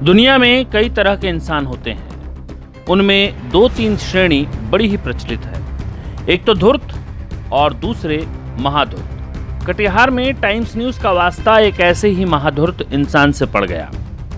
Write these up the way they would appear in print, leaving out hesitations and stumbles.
दुनिया में कई तरह के इंसान होते हैं। उनमें दो तीन श्रेणी बड़ी ही प्रचलित है। एक तो धूर्त और दूसरे महाधूर्त। कटिहार में टाइम्स न्यूज का वास्ता एक ऐसे ही महाधूर्त इंसान से पड़ गया,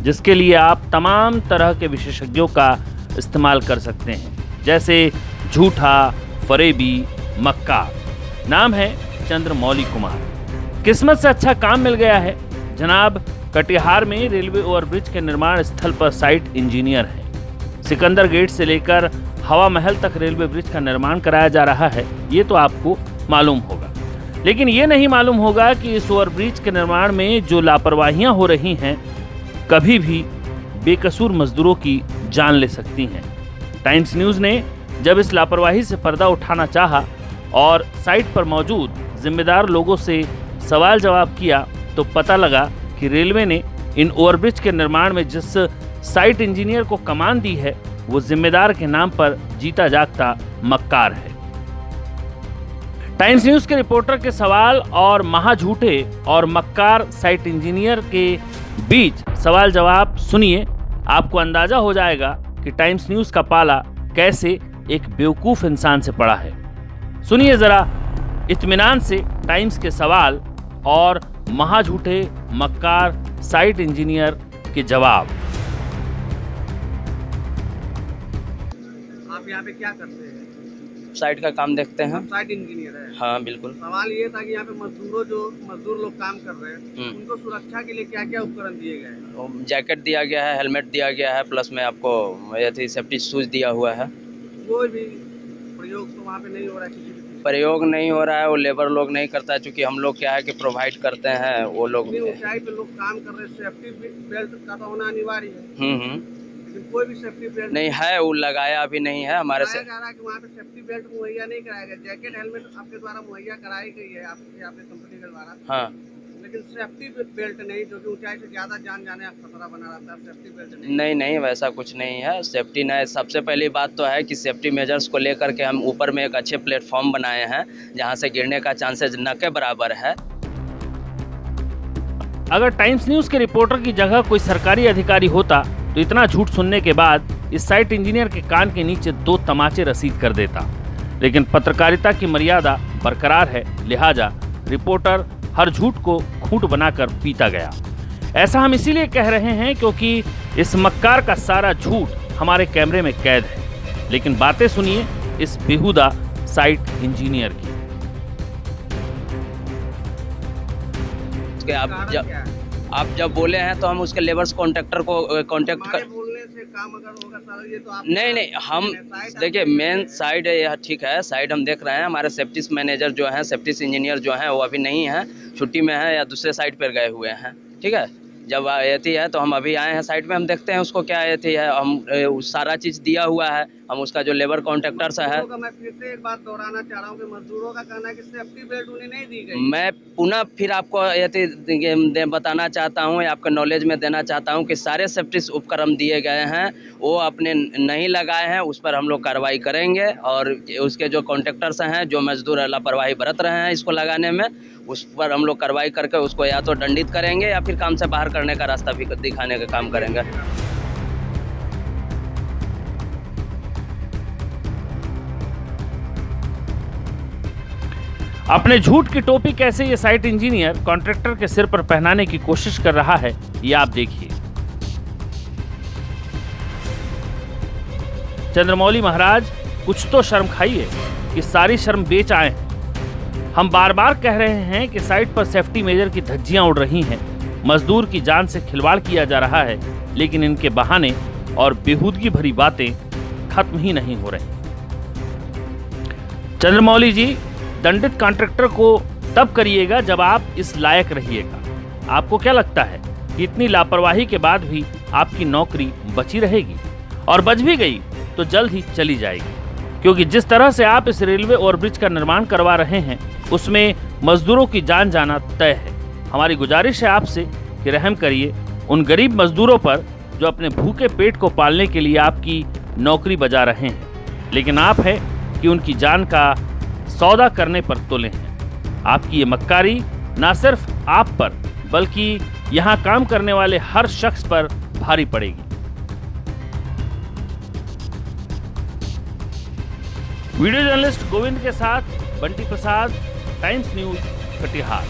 जिसके लिए आप तमाम तरह के विशेषज्ञों का इस्तेमाल कर सकते हैं, जैसे झूठा, फरेबी, मक्कार। नाम है चंद्रमौली कुमार। किस्मत से अच्छा काम मिल गया है। जनाब कटिहार में रेलवे ओवरब्रिज के निर्माण स्थल पर साइट इंजीनियर हैं। सिकंदर गेट से लेकर हवा महल तक रेलवे ब्रिज का निर्माण कराया जा रहा है, ये तो आपको मालूम होगा। लेकिन ये नहीं मालूम होगा कि इस ओवरब्रिज के निर्माण में जो लापरवाहियां हो रही हैं, कभी भी बेकसूर मजदूरों की जान ले सकती हैं। टाइम्स न्यूज ने जब इस लापरवाही से पर्दा उठाना चाहा और साइट पर मौजूद जिम्मेदार लोगों से सवाल जवाब किया, तो पता लगा कि रेलवे ने इन ओवरब्रिज के निर्माण में जिस साइट इंजीनियर को कमान दी है, वो जिम्मेदार के नाम पर जीता जागता मक्कार है। टाइम्स न्यूज के रिपोर्टर के सवाल और महाझूठे और मक्कार साइट इंजीनियर के बीच सवाल जवाब सुनिए, आपको अंदाजा हो जाएगा कि टाइम्स न्यूज का पाला कैसे एक बेवकूफ इंसान से पड़ा है। सुनिए जरा इत्मीनान से टाइम्स के सवाल और महाझूठे मक्कार साइट इंजीनियर के जवाब। आप यहाँ पे क्या करते हैं? साइट का काम देखते हैं। साइट इंजीनियर है? हाँ बिल्कुल। सवाल ये था कि यहाँ पे मजदूर लोग काम कर रहे हैं, उनको सुरक्षा के लिए क्या क्या उपकरण दिए गए हैं? जैकेट दिया गया है, हेलमेट दिया गया है, प्लस में आपको सेफ्टी शूज दिया हुआ है। कोई भी प्रयोग तो वहाँ पे नहीं हो रहा है? प्रयोग नहीं हो रहा है, वो लेबर लोग नहीं करता है, क्योंकि हम लोग क्या है कि प्रोवाइड करते हैं। वो लोग ऊंचाई पे लोग काम कर रहे हैं, सेफ्टी बेल्ट का तो होना अनिवार्य है। लेकिन कोई भी सेफ्टी बेल्ट नहीं है, वो लगाया अभी नहीं है हमारे से। जा रहा है कि वहाँ पे सेफ्टी बेल्ट मुहैया नहीं कराया गया। जैकेट हेलमेट आपके द्वारा मुहैया कराई गई है, आपके कंपनी के द्वारा। हाँ, लेकिन सेफ्टी बेल्ट नहीं, जो कि ऊंचाई से ज्यादा जान जाने का खतरा बना रहता है। सेफ्टी बेल्ट नहीं, वैसा कुछ नहीं है। सेफ्टी नहीं, सबसे पहली बात तो है कि सेफ्टी मेजर्स को लेकर के हम ऊपर में एक अच्छे प्लेटफॉर्म बनाए हैं, जहां से गिरने का चांसेस न के बराबर है। अगर टाइम्स न्यूज के रिपोर्टर की जगह कोई सरकारी अधिकारी होता, तो इतना झूठ सुनने के बाद इस साइट इंजीनियर के कान के नीचे 2 तमाचे रसीद कर देता। लेकिन पत्रकारिता की मर्यादा बरकरार है, लिहाजा रिपोर्टर हर झूठ को खूंट बनाकर पीता गया। ऐसा हम इसीलिए कह रहे हैं क्योंकि इस मक्कार का सारा झूठ हमारे कैमरे में कैद है। लेकिन बातें सुनिए इस बेहुदा साइट इंजीनियर की। आप जब बोले हैं तो हम उसके लेबर्स कॉन्ट्रैक्टर को कांटेक्ट कर। बोलने से काम अगर होगा सारा, ये तो आप नहीं, हम देखिए मेन साइड है यह, ठीक है, साइड हम देख रहे हैं। हमारे सेफ्टी मैनेजर जो हैं, सेफ्टी इंजीनियर जो हैं, वो अभी नहीं है, छुट्टी में है या दूसरे साइड पर गए हुए हैं। ठीक है, जब आती है तो हम अभी आए हैं साइड में, हम देखते हैं उसको क्या आती है। हम सारा चीज़ दिया हुआ है, हम उसका जो लेबर कॉन्ट्रैक्टर है। मैं फिर से एक बात दोहराना चाह रहा हूँ कि मजदूरों का कहना है कि सेफ्टी बेल्ट उन्हें नहीं दी गई। मैं पुनः फिर आपको बताना चाहता हूँ या आपके नॉलेज में देना चाहता हूँ कि सारे सेफ्टी उपकरण दिए गए हैं, वो अपने नहीं लगाए हैं, उस पर हम लोग कार्रवाई करेंगे। और उसके जो कॉन्ट्रैक्टर्स हैं, जो मजदूर लापरवाही बरत रहे हैं इसको लगाने में, उस पर हम लोग कार्रवाई करके उसको या तो दंडित करेंगे या फिर काम से बाहर करने का रास्ता भी दिखाने का काम करेंगे। अपने झूठ की टोपी कैसे ये साइट इंजीनियर कॉन्ट्रैक्टर के सिर पर पहनाने की कोशिश कर रहा है, ये आप देखिए। चंद्रमौली महाराज, कुछ तो शर्म खाइए कि सारी शर्म बेच आए हैं। हम बार बार कह रहे हैं कि साइट पर सेफ्टी मेजर की धज्जियां उड़ रही हैं, मजदूर की जान से खिलवाड़ किया जा रहा है, लेकिन इनके बहाने और बेहूदगी भरी बातें खत्म ही नहीं हो रही। चंद्रमौली जी, दंडित कॉन्ट्रैक्टर को तब करिएगा जब आप इस लायक रहिएगा। आपको क्या लगता है कि इतनी लापरवाही के बाद भी आपकी नौकरी बची रहेगी? और बच भी गई तो जल्द ही चली जाएगी, क्योंकि जिस तरह से आप इस रेलवे ओवरब्रिज का निर्माण करवा रहे हैं, उसमें मजदूरों की जान जाना तय है। हमारी गुजारिश है आपसे कि रहम करिए उन गरीब मजदूरों पर जो अपने भूखे पेट को पालने के लिए आपकी नौकरी बजा रहे हैं, लेकिन आप हैं कि उनकी जान का सौदा करने पर तुले हैं। आपकी ये मक्कारी ना सिर्फ आप पर बल्कि यहाँ काम करने वाले हर शख्स पर भारी पड़ेगी। वीडियो जर्नलिस्ट गोविंद के साथ बंटी प्रसाद, टाइम्स न्यूज, कटिहार।